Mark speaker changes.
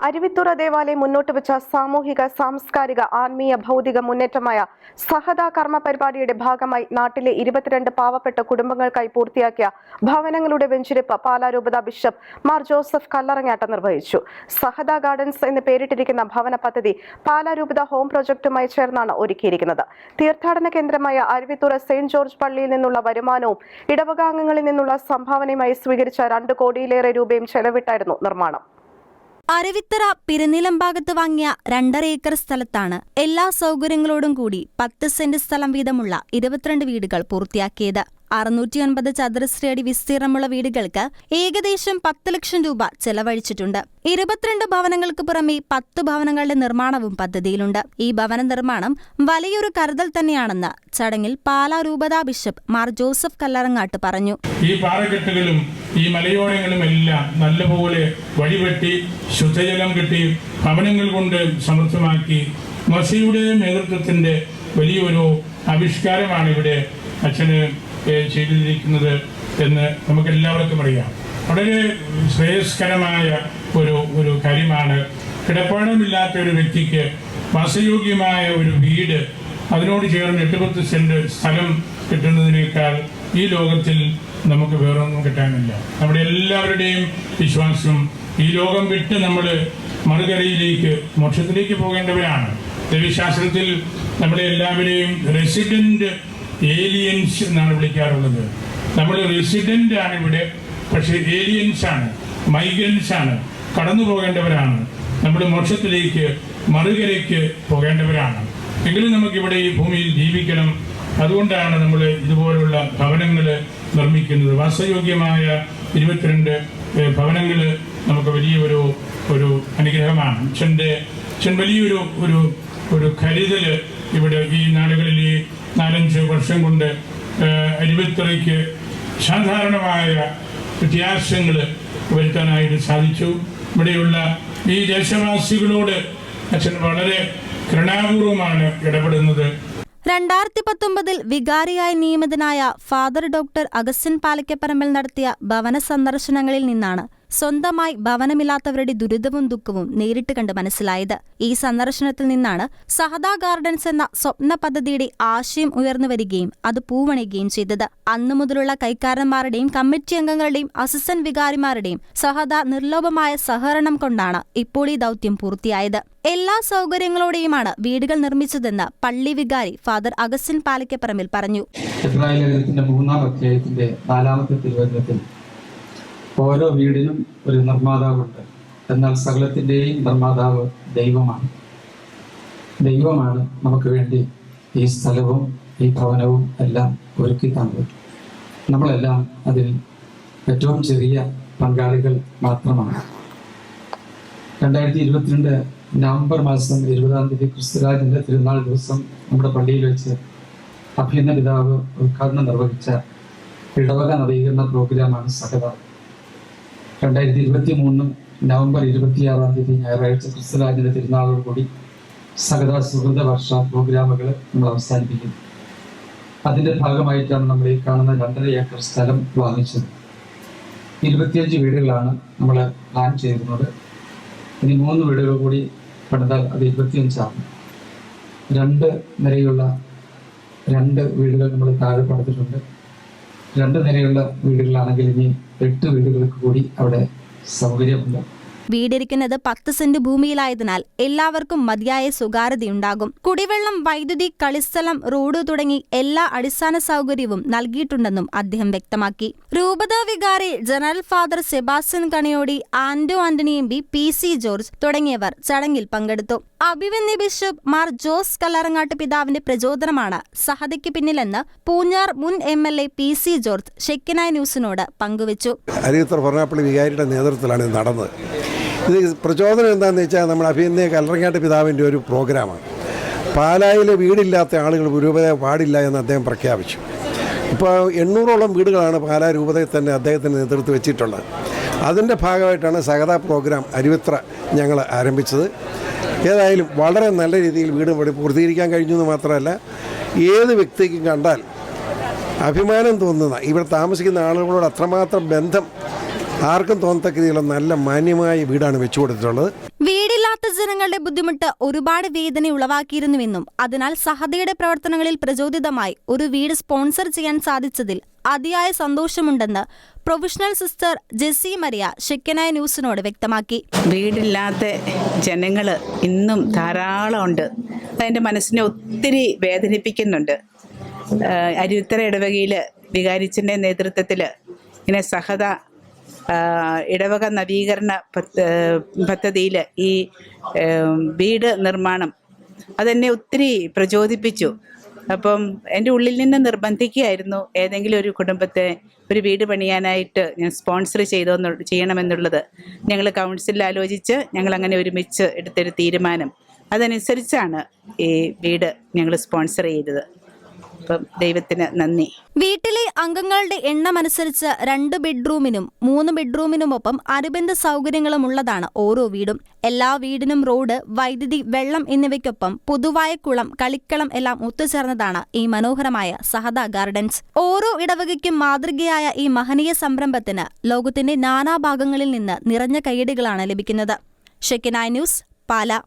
Speaker 1: അരുവിത്തുറ ദേവാലയം മുന്നോട്ട് വെച്ച സാമൂഹിക സാംസ്കാരിക ആത്മീയ ഭൗതിക മുന്നേറ്റമായ സഹദ കർമ്മ പരിപാടിയുടെ ഭാഗമായി നാട്ടിലെ 22 പാവപ്പെട്ട കുടുംബങ്ങൾക്കായി പൂർത്തിയാക്കിയ ഭവനങ്ങളുടെ വെഞ്ചിരിപ്പ് പാലാ രൂപത ബിഷപ്പ് മാർ ജോസഫ് കല്ലറങ്ങാട്ട് നിർവഹിച്ചു. സഹദ ഗാർഡൻസ് എന്ന് പേരിട്ടിരിക്കുന്ന ഭവന പദ്ധതി പാലാ രൂപത ഹോം പ്രൊജക്ടുമായി ചേർന്നാണ് ഒരുക്കിയിരിക്കുന്നത്. തീർത്ഥാടന കേന്ദ്രമായ അരുവിത്തുറ സെന്റ് ജോർജ് പള്ളിയിൽ നിന്നുള്ള വരുമാനവും ഇടവകാംഗങ്ങളിൽ നിന്നുള്ള സംഭാവനയുമായി സ്വീകരിച്ച 2 കോടിയിലേറെ രൂപയും ചെലവിട്ടായിരുന്നു നിർമ്മാണം.
Speaker 2: അരുവിത്തറ പിരനിലംഭാഗത്ത് വാങ്ങിയ 2.5 ഏക്കർ സ്ഥലത്താണ് എല്ലാ സൗകര്യങ്ങളോടും കൂടി 10 സെന്റ് സ്ഥലം വീതമുള്ള 22 വീടുകൾ പൂർത്തിയാക്കിയത്. 609 ചതുരശ്ര അടി വിസ്തീർണമുള്ള വീടുകൾക്ക് ഏകദേശം 10 ലക്ഷം രൂപ ചെലവഴിച്ചിട്ടുണ്ട്. 22 ഭവനങ്ങൾക്ക് പുറമെ 10 ഭവനങ്ങളുടെ നിർമ്മാണവും പദ്ധതിയിലുണ്ട്. ഈ ഭവന നിർമ്മാണം വലിയൊരു കരുതൽ തന്നെയാണെന്ന് ചടങ്ങിൽ പാലാ രൂപതാ ബിഷപ്പ് മാർ ജോസഫ് കല്ലറങ്ങാട്ട് പറഞ്ഞു.
Speaker 3: ഈ പാറക്കെട്ടുകളും ഈ മലയോരങ്ങളും എല്ലാം നല്ലപോലെ വഴിവെട്ടി ശുദ്ധജലം കിട്ടി ഭവനങ്ങൾ കൊണ്ട് സമൃദ്ധമാക്കി മസിയുടെ നേതൃത്വത്തിന്റെ വലിയൊരു ആവിഷ്കാരമാണ് ഇവിടെ അച്ഛന് ചെയ്തിരിക്കുന്നത് എന്ന് നമുക്ക് എല്ലാവർക്കും അറിയാം. വളരെ ശ്രേയസ്കരമായ ഒരു കാര്യമാണ്. കിടപ്പാടമില്ലാത്ത ഒരു വ്യക്തിക്ക് വാസയോഗ്യമായ ഒരു വീട് അതിനോട് ചേർന്ന് 8-10 സെന്റ് സ്ഥലം കിട്ടുന്നതിനേക്കാൾ ഈ ലോകത്തിൽ നമുക്ക് വേറൊന്നും കിട്ടാനില്ല. നമ്മുടെ എല്ലാവരുടെയും വിശ്വാസം ഈ ലോകം വിട്ട് നമ്മൾ മറുകരയിലേക്ക് മോക്ഷത്തിലേക്ക് പോകേണ്ടവരാണ്. ദൈവശാസ്ത്രത്തിൽ നമ്മളെ എല്ലാവരെയും റെസിഡന്റ് ഏലിയൻസ് എന്നാണ് വിളിക്കാറുള്ളത്. നമ്മൾ റെസിഡന്റ് ആണ് ഇവിടെ, പക്ഷേ ഏലിയൻസ് ആണ്, മൈഗ്രൻസ് ആണ്, കടന്നു പോകേണ്ടവരാണ്. നമ്മൾ മോക്ഷത്തിലേക്ക് മറുകരയ്ക്ക് പോകേണ്ടവരാണ്. എങ്കിലും നമുക്കിവിടെ ഈ ഭൂമിയിൽ ജീവിക്കണം. അതുകൊണ്ടാണ് നമ്മൾ ഇതുപോലുള്ള ഭവനങ്ങൾ നിർമ്മിക്കുന്നത്. വാസയോഗ്യമായ 22 ഭവനങ്ങൾ നമുക്ക് വലിയ ഒരു അനുഗ്രഹമാണ്. അച്ഛൻ വലിയൊരു കരുതൽ ഇവിടെ ഈ നാടുകളിൽ 4-5 വർഷം കൊണ്ട് അരുവിത്തുറയ്ക്ക് സാധാരണമായ വ്യത്യാസങ്ങൾ വരുത്താനായിട്ട് സാധിച്ചു. ഇവിടെയുള്ള ഈ ദേശവാസികളോട് അച്ഛൻ വളരെ കരുണാപൂർവമാണ് ഇടപെടുന്നത്.
Speaker 2: 2019 വികാരിയായി നിയമിതനായ ഫാദർ ഡോക്ടർ അഗസ്റ്റിൻ പാലക്കപ്പറമ്പിൽ നടത്തിയ ഭവന സന്ദർശനങ്ങളിൽ നിന്നാണ് സ്വന്തമായി ഭവനമില്ലാത്തവരുടെ ദുരിതവും ദുഃഖവും നേരിട്ട് കണ്ട് മനസ്സിലായത്. ഈ സന്ദർശനത്തിൽ നിന്നാണ് സഹദ ഗാർഡൻസ് എന്ന സ്വപ്ന പദ്ധതിയുടെ ആശയം ഉയർന്നു വരികയും അത് പൂവണിയുകയും ചെയ്തത്. അന്നു മുതലുള്ള കൈക്കാരന്മാരുടെയും കമ്മിറ്റി അംഗങ്ങളുടെയും അസിസ്റ്റന്റ് വികാരിമാരുടെയും സഹദ നിർലോഭമായ സഹകരണം കൊണ്ടാണ് ഇപ്പോൾ ഈ ദൗത്യം പൂർത്തിയായത്. എല്ലാ സൗകര്യങ്ങളോടെയുമാണ് വീടുകൾ നിർമ്മിച്ചതെന്ന് പള്ളി വികാരി ഫാദർ അഗസ്റ്റിൻ പാലക്കപ്പറമ്പിൽ പറഞ്ഞു.
Speaker 4: 3-ാം അധ്യായത്തിന്റെ 4-ാമത്തെ തിരുവചനത്തിൽ ഓരോ വീടിനും ഒരു നിർമ്മാതാവുണ്ട്, എന്നാൽ സകലത്തിൻ്റെയും നിർമ്മാതാവ് ദൈവമാണ്. ദൈവമാണ് നമുക്ക് വേണ്ടി ഈ സ്ഥലവും ഈ ഭവനവും എല്ലാം ഒരുക്കി തന്നത്. നമ്മളെല്ലാം അതിൽ ഏറ്റവും ചെറിയ പങ്കാളികൾ മാത്രമാണ്. 2022 നവംബർ മാസം 20-ാം തീയതി ക്രിസ്തുരാജിന്റെ തിരുനാൾ ദിവസം നമ്മുടെ പള്ളിയിൽ വെച്ച് അഭിനന്ദ പിതാവ് ഉദ്ഘാടനം നിർവഹിച്ച ഇടവക നവീകരണ പ്രോഗ്രാമാണ് സഹദ. 2023 നവംബർ 26-ാം തീയതി ഞായറാഴ്ച ക്രിസ്തുരാജിന്റെ തിരുനാളോടുകൂടി സഹദ സുഹൃത വർഷ പ്രോഗ്രാമുകൾ നമ്മൾ അവസാനിപ്പിക്കും. അതിന്റെ ഭാഗമായിട്ടാണ് നമ്മൾ ഈ കാണുന്ന 2.5 ഏക്കർ സ്ഥലം വാങ്ങിച്ചത്. 25 വീടുകളാണ് നമ്മൾ പ്ലാൻ ചെയ്തിരുന്നത്. ഇനി 3 വീടുകൾ കൂടി പണിതാൽ അത് 25 ആകും. 2 നിലയുള്ള 2 വീടുകൾ നമ്മൾ താഴെ പണിതിട്ടുണ്ട്. 2 നിലയുള്ള വീടുകളാണെങ്കിൽ ഇനി 8 വീടുകൾക്ക് കൂടി അവിടെ സൗകര്യമുണ്ട്.
Speaker 2: വീടിരിക്കുന്നത് 10 സെന്റ് ഭൂമിയിലായതിനാൽ എല്ലാവർക്കും മതിയായ സ്വകാര്യതയുണ്ടാകും. കുടിവെള്ളം, വൈദ്യുതി, കളിസ്ഥലം, റോഡ് തുടങ്ങി എല്ലാ അടിസ്ഥാന സൗകര്യവും നൽകിയിട്ടുണ്ടെന്നും അദ്ദേഹം വ്യക്തമാക്കി. രൂപതാ വികാരി general father Sebastian Kaniyodi, Anto Antony M P, PC George തുടങ്ങിയവർ ചടങ്ങിൽ പങ്കെടുത്തു. അഭിവന്യ ബിഷപ്പ് മാർ ജോസ് കല്ലറങ്ങാട്ട് പിതാവിന്റെ പ്രചോദനമാണ് സഹദയ്ക്ക് പിന്നിലെന്ന് പൂഞ്ഞാർ മുൻ MLA PC ജോർജ് ഷെക്കിനായ് ന്യൂസിനോട് പങ്കുവച്ചു.
Speaker 5: അരുവിത്തുറ ഭരണപ്പള്ളി വികാരിയുടെ നേതൃത്വത്തിലാണ് ഇത് നടന്നത്. ഇത് പ്രചോദനം എന്താണെന്ന് വെച്ചാൽ നമ്മൾ അഭിനന്ദ കല്ലറങ്ങാട്ട് പിതാവിൻ്റെ ഒരു പ്രോഗ്രാമാണ്. പാലായിൽ വീടില്ലാത്ത ആളുകൾ രൂപതയെ പാടില്ല എന്ന് അദ്ദേഹം പ്രഖ്യാപിച്ചു. ഇപ്പോൾ 800ഓളം വീടുകളാണ് പാലാ രൂപതയിൽ തന്നെ അദ്ദേഹത്തിൻ്റെ നേതൃത്വം വെച്ചിട്ടുള്ളത്. അതിൻ്റെ ഭാഗമായിട്ടാണ് സഹദ പ്രോഗ്രാം അരുവിത്തുറ ഞങ്ങൾ ആരംഭിച്ചത്. ഏതായാലും വളരെ നല്ല രീതിയിൽ വീട് പൂർത്തീകരിക്കാൻ കഴിഞ്ഞു എന്ന് മാത്രമല്ല, ഏത് വ്യക്തിക്കും കണ്ടാൽ അഭിമാനം തോന്നുന്ന, ഇവിടെ താമസിക്കുന്ന ആളുകളോട് അത്രമാത്രം ബന്ധം ആർക്കും തോന്നത്തക്ക രീതിയിലുള്ള നല്ല മാന്യമായ വീടാണ് വെച്ചു കൊടുത്തിട്ടുള്ളത്.
Speaker 2: വീടില്ലാത്ത ജനങ്ങളുടെ ബുദ്ധിമുട്ട് ഒരുപാട് വേദന ഉളവാക്കിയിരുന്നുവെന്നും അതിനാൽ സഹദയുടെ പ്രവർത്തനങ്ങളിൽ പ്രചോദിതമായി ഒരു വീട് സ്പോൺസർ ചെയ്യാൻ സാധിച്ചതിൽ അതിയായ സന്തോഷമുണ്ടെന്ന് പ്രൊഫഷണൽ സിസ്റ്റർ ജെസ്സി മരിയ ഷെക്കനായ ന്യൂസിനോട് വ്യക്തമാക്കി.
Speaker 6: വീടില്ലാത്ത ജനങ്ങൾ ഇന്നും ധാരാളം ഉണ്ട്. അതെൻ്റെ മനസ്സിനെ ഒത്തിരി വേദനിപ്പിക്കുന്നുണ്ട്. അരുവിത്തറ ഇടവകയിൽ വികാരിച്ചൻ്റെ നേതൃത്വത്തിൽ ഇങ്ങനെ സഹദ ഇടവക നവീകരണ പദ്ധതിയിൽ ഈ വീട് നിർമ്മാണം അതെന്നെ ഒത്തിരി പ്രചോദിപ്പിച്ചു. അപ്പം എൻ്റെ ഉള്ളിൽ നിന്ന് നിർബന്ധിക്കുകയായിരുന്നു ഏതെങ്കിലും ഒരു കുടുംബത്തെ ഒരു വീട് പണിയാനായിട്ട് ഞാൻ സ്പോൺസർ ചെയ്യണമെന്നുള്ളത്. ഞങ്ങൾ കൗൺസിലിൽ ആലോചിച്ച് ഞങ്ങളങ്ങനെ ഒരുമിച്ച് എടുത്തൊരു തീരുമാനം. അതനുസരിച്ചാണ് ഈ വീട് ഞങ്ങൾ സ്പോൺസർ ചെയ്തത്. അപ്പം ദൈവത്തിന് നന്ദി.
Speaker 2: വീട്ടിലെ അംഗങ്ങളുടെ എണ്ണമനുസരിച്ച് 2 ബെഡ്റൂമിനും 3 ബെഡ്റൂമിനുമൊപ്പം അനുബന്ധ സൗകര്യങ്ങളും ഉള്ളതാണ് ഓരോ വീടും. എല്ലാ വീടിനും റോഡ്, വൈദ്യുതി, വെള്ളം എന്നിവയ്ക്കൊപ്പം പൊതുവായ കുളം, കളിക്കളം എല്ലാം ഒത്തുചേർന്നതാണ് ഈ മനോഹരമായ സഹദ ഗാർഡൻസ്. ഓരോ ഇടവകയ്ക്കും മാതൃകയായ ഈ മഹനീയ സംരംഭത്തിന് ലോകത്തിന്റെ നാനാഭാഗങ്ങളിൽ നിന്ന് നിറഞ്ഞ കയ്യടികളാണ് ലഭിക്കുന്നത്. ഷെക്കനായ ന്യൂസ്, പാല.